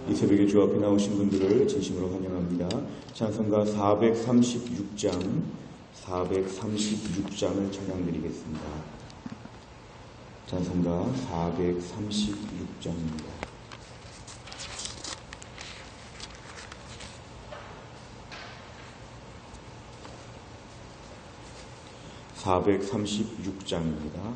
이 새벽에 주 앞에 나오신 분들을 진심으로 환영합니다. 찬송가 436장을 찬양드리겠습니다. 찬송가 436장입니다.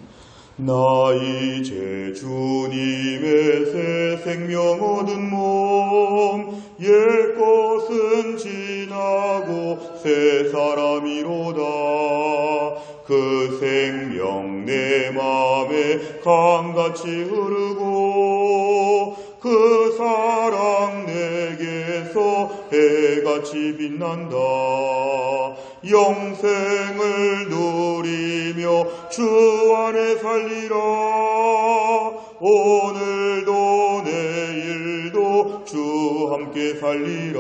나 이제 주님의 새 생명 얻은 몸, 옛것은 지나고 새 사람이로다. 그 생명 내 맘에 강같이 흐르고 그 사랑 내게서 해같이 빛난다. 영생을 누리며 주 안에 살리라. 오늘도 내일도 주 함께 살리라.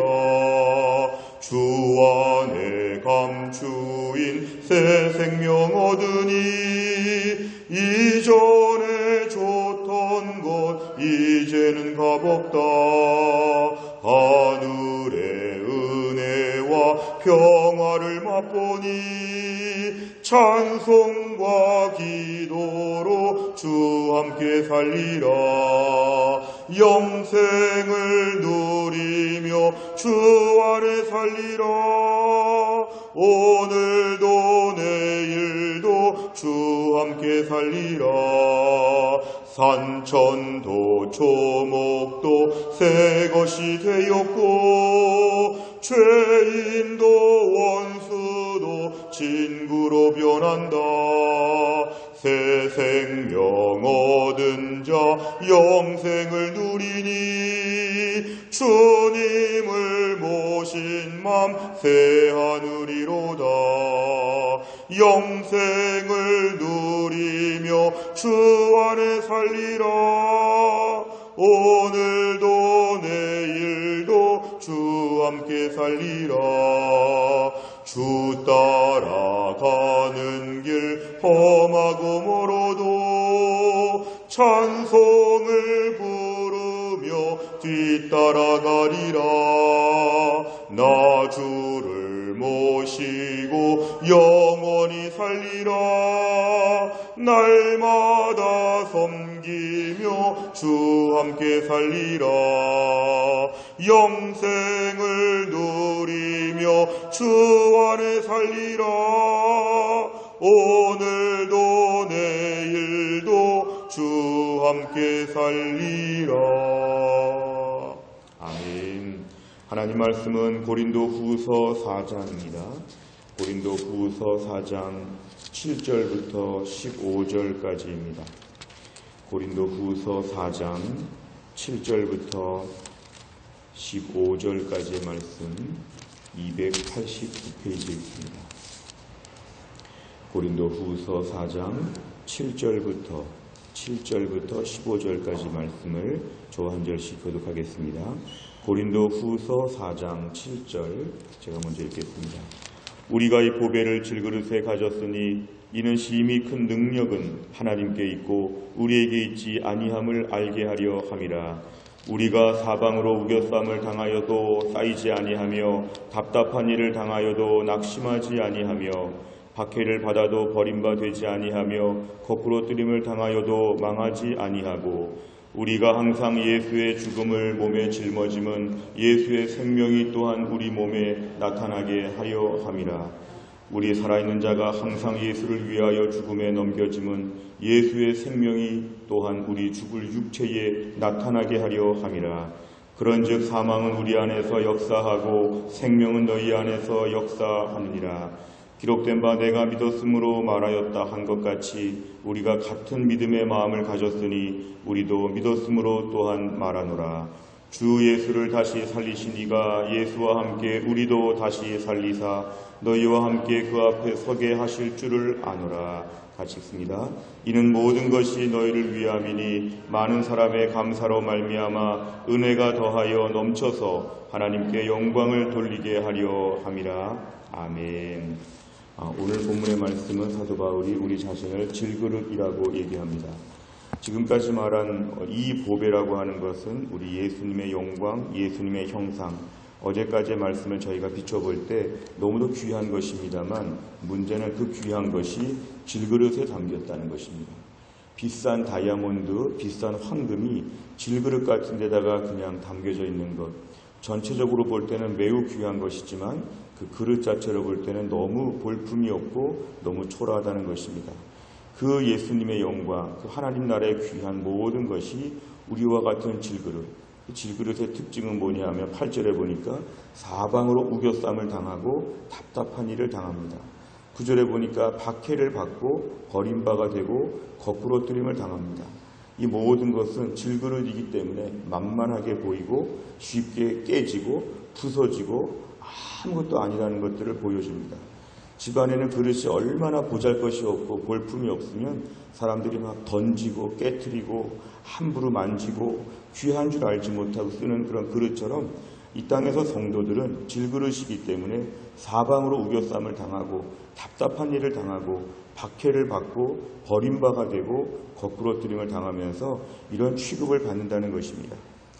주 안에 감추인 새 생명 얻으니 이전에 좋던 것 이제는 값없다. 하늘의 은혜와 평화를 맛보니 찬송과 기도로 주 함께 살리라. 영생을 누리며 주 안에 살리라. 오늘도 내일도 주 함께 살리라. 산천도 초목도 새 것이 되었고 죄인도 원수도 친구로 변한다. 새 생명 얻은 자 영생을 누리니 주님을 모신 맘 새 하늘이로다. 영생을 누리며 주 안에 살리라. 오늘도 내일도 주 함께 살리라. 주 따라가는 길 험하고 멀어도 찬송을 부르며 뒤따라가리라. 나 주를 모시고 영원히 살리라. 날마다 섬기며 주 함께 살리라. 영생을 누리며 주 안에 살리라. 오늘도 내일도 주 함께 살리라. 아멘. 하나님 말씀은 고린도후서 4장입니다. 고린도후서 4장 7절부터 15절까지입니다. 고린도후서 4장 7절부터 15절까지의 말씀 289페이지에 있습니다. 고린도후서 4장 7절부터 15절까지 말씀을 저 한 절씩 교독하겠습니다. 고린도후서 4장 7절 제가 먼저 읽겠습니다. 우리가 이 보배를 질그릇에 가졌으니 이는 심히 큰 능력은 하나님께 있고 우리에게 있지 아니함을 알게 하려 함이라. 우리가 사방으로 우겨쌈을 당하여도 쌓이지 아니하며 답답한 일을 당하여도 낙심하지 아니하며 박해를 받아도 버림바 되지 아니하며 거꾸로 뜨림을 당하여도 망하지 아니하고 우리가 항상 예수의 죽음을 몸에 짊어짐은 예수의 생명이 또한 우리 몸에 나타나게 하려 함이라. 우리 살아있는 자가 항상 예수를 위하여 죽음에 넘겨짐은 예수의 생명이 또한 우리 죽을 육체에 나타나게 하려 함이라. 그런즉 사망은 우리 안에서 역사하고 생명은 너희 안에서 역사하느니라. 기록된 바 내가 믿었으므로 말하였다 한 것 같이 우리가 같은 믿음의 마음을 가졌으니 우리도 믿었으므로 또한 말하노라. 주 예수를 다시 살리신 이가 예수와 함께 우리도 다시 살리사 너희와 함께 그 앞에 서게 하실 줄을 아노라. 같이 읽습니다. 이는 모든 것이 너희를 위함이니 많은 사람의 감사로 말미암아 은혜가 더하여 넘쳐서 하나님께 영광을 돌리게 하려 함이라. 아멘. 오늘 본문의 말씀은 사도 바울이 우리 자신을 질그릇이라고 얘기합니다. 지금까지 말한 이 보배라고 하는 것은 우리 예수님의 영광, 예수님의 형상, 어제까지의 말씀을 저희가 비춰볼 때 너무도 귀한 것입니다만 문제는 그 귀한 것이 질그릇에 담겼다는 것입니다. 비싼 다이아몬드, 비싼 황금이 질그릇 같은 데다가 그냥 담겨져 있는 것, 전체적으로 볼 때는 매우 귀한 것이지만 그 그릇 자체로 볼 때는 너무 볼품이 없고 너무 초라하다는 것입니다. 그 예수님의 영광, 그 하나님 나라의 귀한 모든 것이 우리와 같은 질그릇, 그 질그릇의 특징은 뭐냐 하면 8절에 보니까 사방으로 우겨쌈을 당하고 답답한 일을 당합니다. 9절에 보니까 박해를 받고 버림바가 되고 거꾸러뜨림을 당합니다. 이 모든 것은 질그릇이기 때문에 만만하게 보이고 쉽게 깨지고 부서지고 아무것도 아니라는 것들을 보여줍니다. 집안에는 그릇이 얼마나 보잘것이 없고 볼품이 없으면 사람들이 막 던지고 깨트리고 함부로 만지고 귀한 줄 알지 못하고 쓰는 그런 그릇처럼 이 땅에서 성도들은 질그릇이기 때문에 사방으로 우겨쌈을 당하고 답답한 일을 당하고 박해를 받고 버림바가 되고 거꾸러뜨림을 당하면서 이런 취급을 받는다는 것입니다.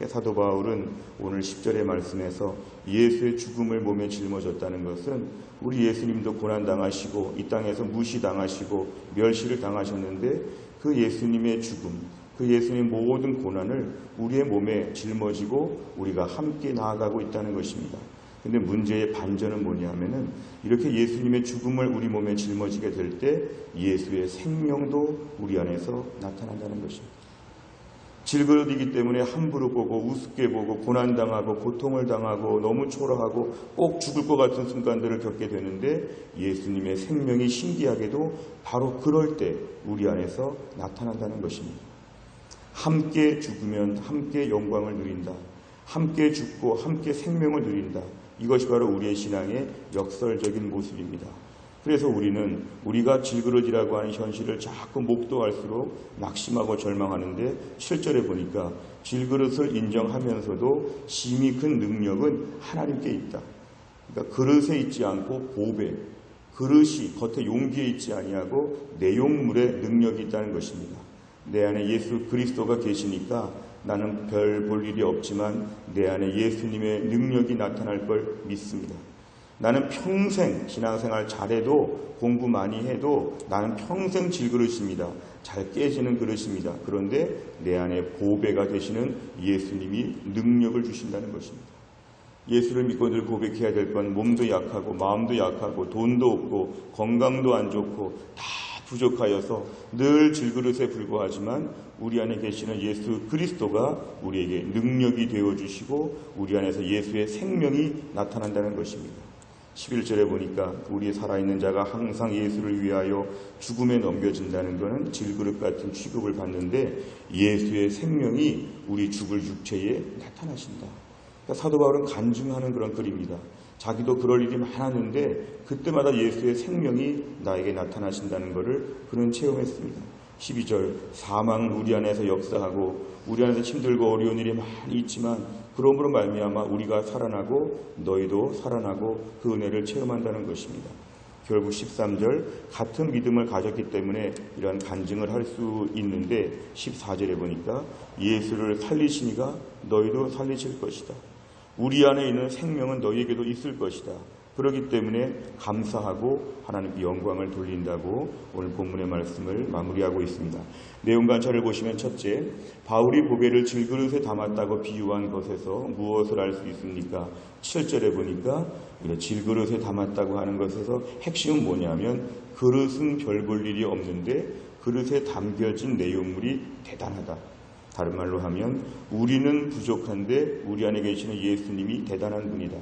사도 바울은 오늘 10절의 말씀에서 예수의 죽음을 몸에 짊어졌다는 것은 우리 예수님도 고난당하시고 이 땅에서 무시당하시고 멸시를 당하셨는데 그 예수님의 죽음, 그 예수님의 모든 고난을 우리의 몸에 짊어지고 우리가 함께 나아가고 있다는 것입니다. 근데 문제의 반전은 뭐냐면은 이렇게 예수님의 죽음을 우리 몸에 짊어지게 될 때 예수의 생명도 우리 안에서 나타난다는 것입니다. 질그릇이기 때문에 함부로 보고 우습게 보고 고난당하고 고통을 당하고 너무 초라하고 꼭 죽을 것 같은 순간들을 겪게 되는데 예수님의 생명이 신기하게도 바로 그럴 때 우리 안에서 나타난다는 것입니다. 함께 죽으면 함께 영광을 누린다. 함께 죽고 함께 생명을 누린다. 이것이 바로 우리의 신앙의 역설적인 모습입니다. 그래서 우리는 우리가 질그릇이라고 하는 현실을 자꾸 목도할수록 낙심하고 절망하는데 7절에 보니까 질그릇을 인정하면서도 심히 큰 능력은 하나님께 있다. 그러니까 그릇에 있지 않고 보배, 그릇이 겉에 용기에 있지 아니하고 내용물에 능력이 있다는 것입니다. 내 안에 예수 그리스도가 계시니까 나는 별 볼 일이 없지만 내 안에 예수님의 능력이 나타날 걸 믿습니다. 나는 평생 신앙생활 잘해도 공부 많이 해도 나는 평생 질그릇입니다. 잘 깨지는 그릇입니다. 그런데 내 안에 보배가 되시는 예수님이 능력을 주신다는 것입니다. 예수를 믿고 늘 고백해야 될 건 몸도 약하고 마음도 약하고 돈도 없고 건강도 안 좋고 다 부족하여서 늘 질그릇에 불과하지만 우리 안에 계시는 예수 그리스도가 우리에게 능력이 되어주시고 우리 안에서 예수의 생명이 나타난다는 것입니다. 11절에 보니까 우리 살아있는 자가 항상 예수를 위하여 죽음에 넘겨진다는 것은 질그릇 같은 취급을 받는데 예수의 생명이 우리 죽을 육체에 나타나신다. 그러니까 사도 바울은 간증하는 그런 글입니다. 자기도 그럴 일이 많았는데 그때마다 예수의 생명이 나에게 나타나신다는 것을 그는 체험했습니다. 12절 사망은 우리 안에서 역사하고 우리 안에서 힘들고 어려운 일이 많이 있지만 그러므로 말미암아 우리가 살아나고 너희도 살아나고 그 은혜를 체험한다는 것입니다. 결국 13절 같은 믿음을 가졌기 때문에 이런 간증을 할 수 있는데 14절에 보니까 예수를 살리시니가 너희도 살리실 것이다. 우리 안에 있는 생명은 너희에게도 있을 것이다. 그렇기 때문에 감사하고 하나님께 영광을 돌린다고 오늘 본문의 말씀을 마무리하고 있습니다. 내용 관찰을 보시면 첫째, 바울이 보배를 질그릇에 담았다고 비유한 것에서 무엇을 알 수 있습니까? 7절에 보니까 질그릇에 담았다고 하는 것에서 핵심은 뭐냐면 그릇은 별 볼 일이 없는데 그릇에 담겨진 내용물이 대단하다. 다른 말로 하면 우리는 부족한데 우리 안에 계시는 예수님이 대단한 분이다.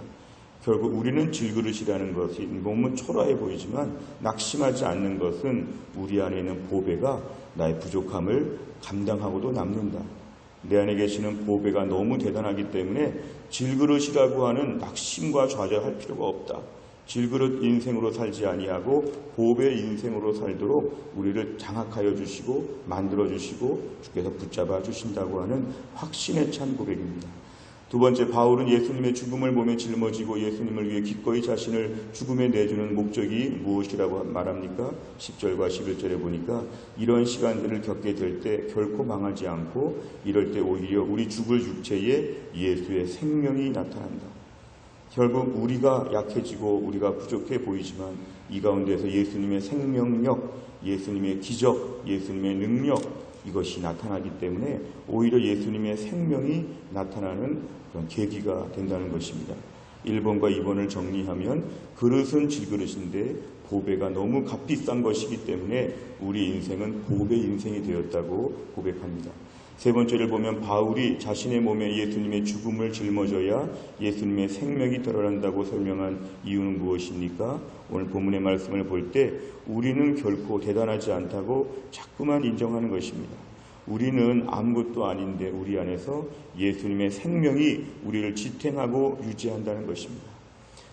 결국 우리는 질그릇이라는 것이 몸은 초라해 보이지만 낙심하지 않는 것은 우리 안에 있는 보배가 나의 부족함을 감당하고도 남는다. 내 안에 계시는 보배가 너무 대단하기 때문에 질그릇이라고 하는 낙심과 좌절할 필요가 없다. 질그릇 인생으로 살지 아니하고 보배 인생으로 살도록 우리를 장악하여 주시고 만들어 주시고 주께서 붙잡아 주신다고 하는 확신에 찬 고백입니다. 두 번째, 바울은 예수님의 죽음을 몸에 짊어지고 예수님을 위해 기꺼이 자신을 죽음에 내주는 목적이 무엇이라고 말합니까? 10절과 11절에 보니까 이런 시간들을 겪게 될 때 결코 망하지 않고 이럴 때 오히려 우리 죽을 육체에 예수의 생명이 나타난다. 결국 우리가 약해지고 우리가 부족해 보이지만 이 가운데서 예수님의 생명력, 예수님의 기적, 예수님의 능력, 이것이 나타나기 때문에 오히려 예수님의 생명이 나타나는 그런 계기가 된다는 것입니다. 1번과 2번을 정리하면 그릇은 질그릇인데 보배가 너무 값비싼 것이기 때문에 우리 인생은 보배 인생이 되었다고 고백합니다. 세 번째를 보면 바울이 자신의 몸에 예수님의 죽음을 짊어져야 예수님의 생명이 드러난다고 설명한 이유는 무엇입니까? 오늘 본문의 말씀을 볼 때 우리는 결코 대단하지 않다고 자꾸만 인정하는 것입니다. 우리는 아무것도 아닌데 우리 안에서 예수님의 생명이 우리를 지탱하고 유지한다는 것입니다.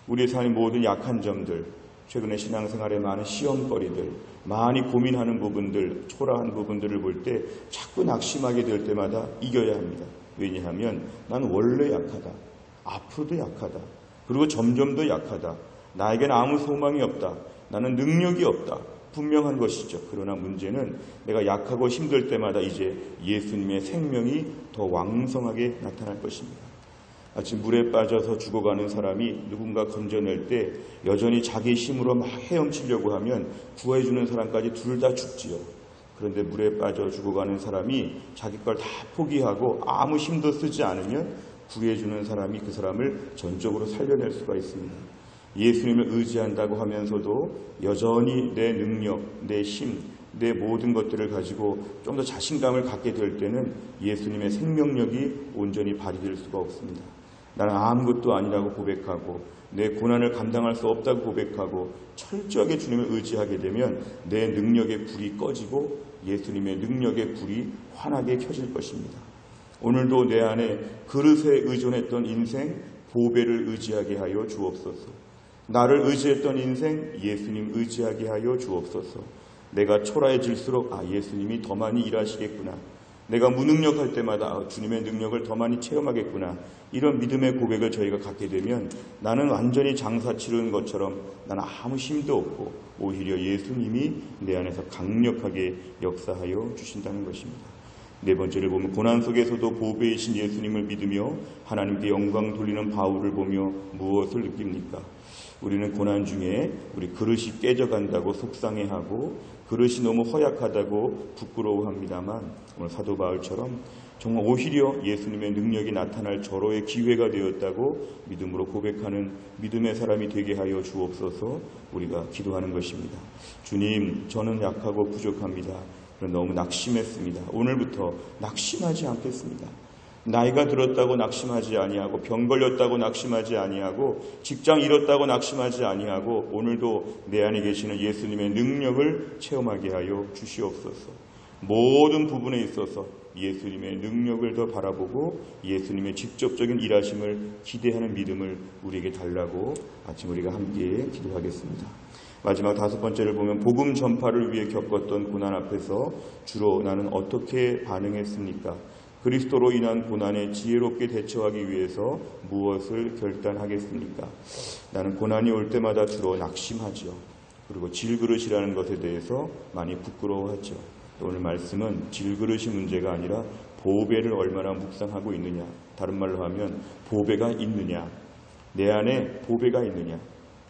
우리의 삶의 모든 약한 점들, 최근에 신앙생활에 많은 시험거리들, 많이 고민하는 부분들, 초라한 부분들을 볼 때 자꾸 낙심하게 될 때마다 이겨야 합니다. 왜냐하면 난 원래 약하다. 앞으로도 약하다. 그리고 점점 더 약하다. 나에게는 아무 소망이 없다. 나는 능력이 없다. 분명한 것이죠. 그러나 문제는 내가 약하고 힘들 때마다 이제 예수님의 생명이 더 왕성하게 나타날 것입니다. 마치 물에 빠져서 죽어가는 사람이 누군가 건져낼 때 여전히 자기 힘으로 막 헤엄치려고 하면 구해주는 사람까지 둘 다 죽지요. 그런데 물에 빠져 죽어가는 사람이 자기 걸 다 포기하고 아무 힘도 쓰지 않으면 구해주는 사람이 그 사람을 전적으로 살려낼 수가 있습니다. 예수님을 의지한다고 하면서도 여전히 내 능력, 내 힘, 내 모든 것들을 가지고 좀 더 자신감을 갖게 될 때는 예수님의 생명력이 온전히 발휘될 수가 없습니다. 나는 아무것도 아니라고 고백하고 내 고난을 감당할 수 없다고 고백하고 철저하게 주님을 의지하게 되면 내 능력의 불이 꺼지고 예수님의 능력의 불이 환하게 켜질 것입니다. 오늘도 내 안에 그릇에 의존했던 인생 보배를 의지하게 하여 주옵소서. 나를 의지했던 인생 예수님 의지하게 하여 주옵소서. 내가 초라해질수록 예수님이 더 많이 일하시겠구나. 내가 무능력할 때마다 주님의 능력을 더 많이 체험하겠구나. 이런 믿음의 고백을 저희가 갖게 되면 나는 완전히 장사 치르는 것처럼 나는 아무 힘도 없고 오히려 예수님이 내 안에서 강력하게 역사하여 주신다는 것입니다. 네 번째를 보면 고난 속에서도 보배이신 예수님을 믿으며 하나님께 영광 돌리는 바울을 보며 무엇을 느낍니까? 우리는 고난 중에 우리 그릇이 깨져간다고 속상해하고 그릇이 너무 허약하다고 부끄러워합니다만 오늘 사도 바울처럼 정말 오히려 예수님의 능력이 나타날 절호의 기회가 되었다고 믿음으로 고백하는 믿음의 사람이 되게 하여 주옵소서. 우리가 기도하는 것입니다. 주님, 저는 약하고 부족합니다. 너무 낙심했습니다. 오늘부터 낙심하지 않겠습니다. 나이가 들었다고 낙심하지 아니하고 병 걸렸다고 낙심하지 아니하고 직장 잃었다고 낙심하지 아니하고 오늘도 내 안에 계시는 예수님의 능력을 체험하게 하여 주시옵소서. 모든 부분에 있어서 예수님의 능력을 더 바라보고 예수님의 직접적인 일하심을 기대하는 믿음을 우리에게 달라고 아침 우리가 함께 기도하겠습니다. 마지막 다섯 번째를 보면 복음 전파를 위해 겪었던 고난 앞에서 주로 나는 어떻게 반응했습니까? 그리스도로 인한 고난에 지혜롭게 대처하기 위해서 무엇을 결단하겠습니까? 나는 고난이 올 때마다 주로 낙심하죠. 그리고 질그릇이라는 것에 대해서 많이 부끄러워하죠. 오늘 말씀은 질그릇이 문제가 아니라 보배를 얼마나 묵상하고 있느냐. 다른 말로 하면 보배가 있느냐. 내 안에 보배가 있느냐.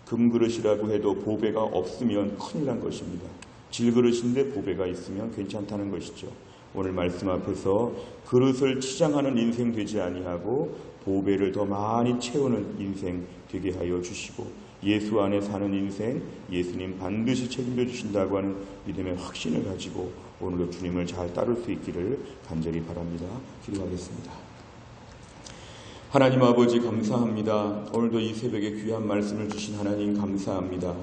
금그릇이라고 해도 보배가 없으면 큰일 난 것입니다. 질그릇인데 보배가 있으면 괜찮다는 것이죠. 오늘 말씀 앞에서 그릇을 치장하는 인생 되지 아니하고 보배를 더 많이 채우는 인생 되게 하여 주시고 예수 안에 사는 인생 예수님 반드시 책임져 주신다고 하는 믿음의 확신을 가지고 오늘도 주님을 잘 따를 수 있기를 간절히 바랍니다. 기도하겠습니다. 하나님 아버지 감사합니다. 오늘도 이 새벽에 귀한 말씀을 주신 하나님 감사합니다.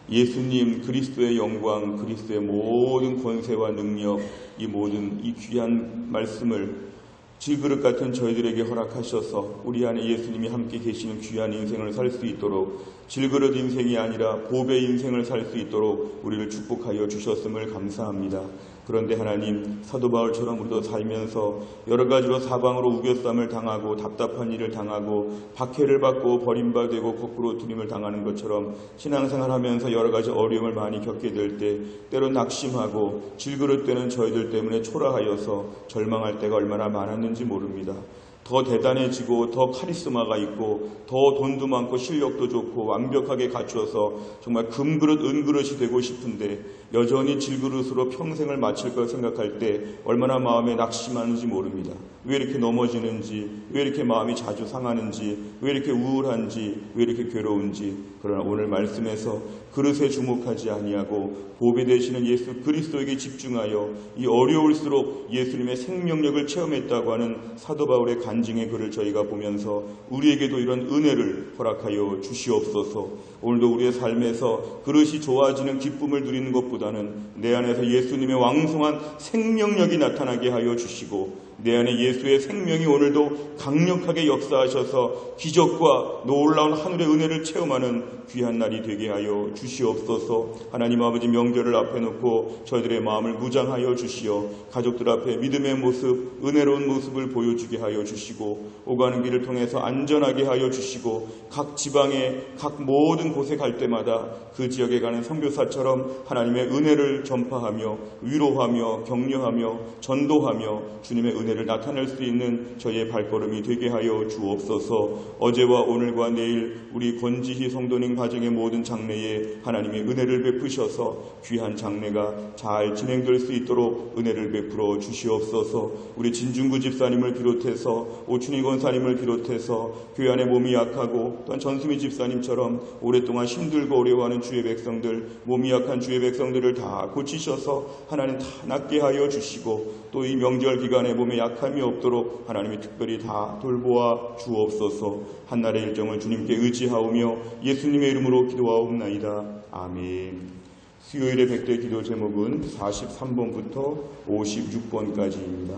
예수님 그리스도의 영광, 그리스도의 모든 권세와 능력, 이 모든 이 귀한 말씀을 질그릇 같은 저희들에게 허락하셔서 우리 안에 예수님이 함께 계시는 귀한 인생을 살 수 있도록 질그릇 인생이 아니라 보배 인생을 살 수 있도록 우리를 축복하여 주셨음을 감사합니다. 그런데 하나님, 사도 바울처럼 우리도 살면서 여러 가지로 사방으로 우겨쌈을 당하고 답답한 일을 당하고 박해를 받고 버림받고 거꾸로 두림을 당하는 것처럼 신앙생활하면서 여러 가지 어려움을 많이 겪게 될 때 때로 낙심하고 질그릇되는 저희들 때문에 초라하여서 절망할 때가 얼마나 많았는지 모릅니다. 더 대단해지고 더 카리스마가 있고 더 돈도 많고 실력도 좋고 완벽하게 갖추어서 정말 금그릇 은그릇이 되고 싶은데 여전히 질그릇으로 평생을 마칠 걸 생각할 때 얼마나 마음에 낙심하는지 모릅니다. 왜 이렇게 넘어지는지, 왜 이렇게 마음이 자주 상하는지, 왜 이렇게 우울한지, 왜 이렇게 괴로운지. 그러나 오늘 말씀에서 그릇에 주목하지 아니하고 보배 되시는 예수 그리스도에게 집중하여 이 어려울수록 예수님의 생명력을 체험했다고 하는 사도 바울의 간증의 글을 저희가 보면서 우리에게도 이런 은혜를 허락하여 주시옵소서. 오늘도 우리의 삶에서 그릇이 좋아지는 기쁨을 누리는 것보다는 내 안에서 예수님의 왕성한 생명력이 나타나게 하여 주시고 내 안에 예수의 생명이 오늘도 강력하게 역사하셔서 기적과 놀라운 하늘의 은혜를 체험하는 귀한 날이 되게 하여 주시옵소서. 하나님 아버지, 명절을 앞에 놓고 저희들의 마음을 무장하여 주시어 가족들 앞에 믿음의 모습, 은혜로운 모습을 보여주게 하여 주시고 오가는 길을 통해서 안전하게 하여 주시고 각 지방에 각 모든 곳에 갈 때마다 그 지역에 가는 선교사처럼 하나님의 은혜를 전파하며 위로하며 격려하며 전도하며 주님의 은혜를 나타낼 수 있는 저희의 발걸음이 되게 하여 주옵소서. 어제와 오늘과 내일 우리 권지희 성도님 가정의 모든 장래에 하나님의 은혜를 베푸셔서 귀한 장래가 잘 진행될 수 있도록 은혜를 베풀어 주시옵소서. 우리 진중구 집사님을 비롯해서 오춘희 권사님을 비롯해서 교회 안에 몸이 약하고 또한 전수미 집사님처럼 오랫동안 힘들고 어려워하는 주의 백성들, 몸이 약한 주의 백성들을 다 고치셔서 하나님 다 낫게 하여 주시고 또 이 명절 기간에 몸에 약함이 없도록 하나님이 특별히 다 돌보아 주옵소서. 한날의 일정을 주님께 의지하오며 예수님의 이름으로 기도하옵나이다. 아멘. 수요일의 백대 기도 제목은 43번부터 56번까지입니다.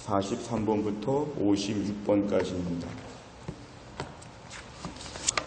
43번부터 56번까지입니다.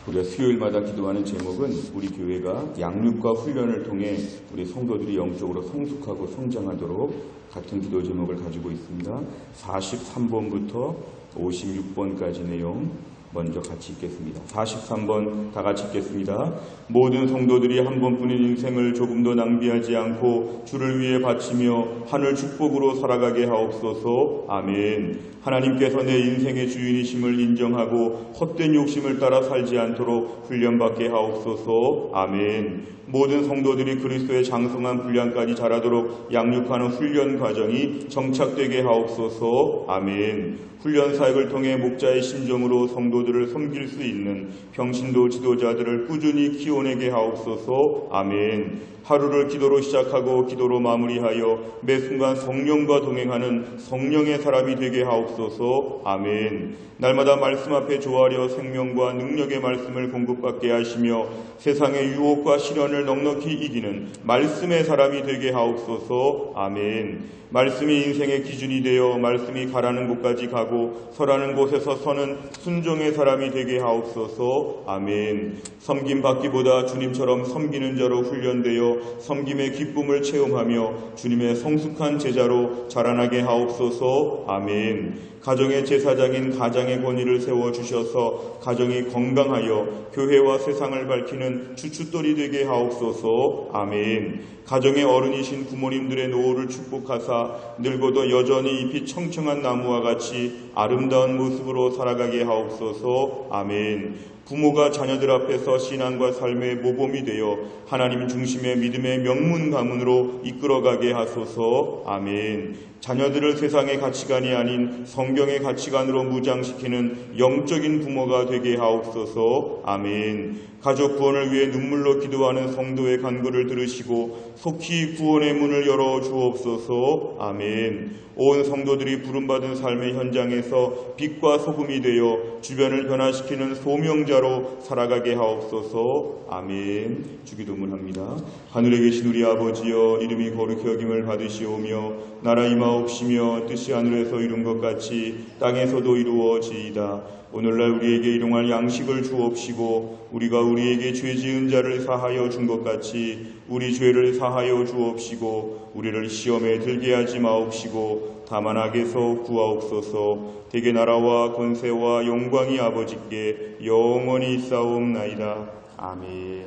우리가 수요일마다 기도하는 제목은 우리 교회가 양육과 훈련을 통해 우리 성도들이 영적으로 성숙하고 성장하도록 같은 기도 제목을 가지고 있습니다. 43번부터 56번까지 내용 먼저 같이 읽겠습니다. 43번 다 같이 읽겠습니다. 모든 성도들이 한 번뿐인 인생을 조금도 낭비하지 않고 주를 위해 바치며 하늘 축복으로 살아가게 하옵소서. 아멘. 하나님께서 내 인생의 주인이심을 인정하고 헛된 욕심을 따라 살지 않도록 훈련받게 하옵소서. 아멘. 모든 성도들이 그리스도의 장성한 분량까지 자라도록 양육하는 훈련 과정이 정착되게 하옵소서. 아멘. 훈련 사역을 통해 목자의 심정으로 성도들을 섬길 수 있는 평신도 지도자들을 꾸준히 키워내게 하옵소서. 아멘. 하루를 기도로 시작하고 기도로 마무리하여 매 순간 성령과 동행하는 성령의 사람이 되게 하옵소서. 아멘. 날마다 말씀 앞에 조아려 생명과 능력의 말씀을 공급받게 하시며 세상의 유혹과 시련을 넉넉히 이기는 말씀의 사람이 되게 하옵소서. 아멘. 말씀이 인생의 기준이 되어 말씀이 가라는 곳까지 가고 서라는 곳에서 서는 순종의 사람이 되게 하옵소서. 아멘. 섬김 받기보다 주님처럼 섬기는 자로 훈련되어 섬김의 기쁨을 체험하며 주님의 성숙한 제자로 자라나게 하옵소서. 아멘. 가정의 제사장인 가장의 권위를 세워주셔서 가정이 건강하여 교회와 세상을 밝히는 주춧돌이 되게 하옵소서. 아멘. 가정의 어른이신 부모님들의 노후를 축복하사 늙어도 여전히 잎이 청청한 나무와 같이 아름다운 모습으로 살아가게 하옵소서. 아멘. 부모가 자녀들 앞에서 신앙과 삶의 모범이 되어 하나님 중심의 믿음의 명문 가문으로 이끌어가게 하소서. 아멘. 자녀들을 세상의 가치관이 아닌 성경의 가치관으로 무장시키는 영적인 부모가 되게 하옵소서. 아멘. 가족 구원을 위해 눈물로 기도하는 성도의 간구를 들으시고 속히 구원의 문을 열어 주옵소서. 아멘. 온 성도들이 부름받은 삶의 현장에서 빛과 소금이 되어 주변을 변화시키는 소명자로 살아가게 하옵소서. 아멘. 주기도문 합니다. 하늘에 계신 우리 아버지여, 이름이 거룩히 여김을 받으시오며 나라 임하옵시며 뜻이 하늘에서 이룬 것 같이 땅에서도 이루어지이다. 오늘날 우리에게 일용할 양식을 주옵시고 우리가 우리에게 죄 지은 자를 사하여 준 것 같이 우리 죄를 사하여 주옵시고 우리를 시험에 들게 하지 마옵시고 다만 악에서 구하옵소서. 대개 나라와 권세와 영광이 아버지께 영원히 있사옵나이다. 아멘.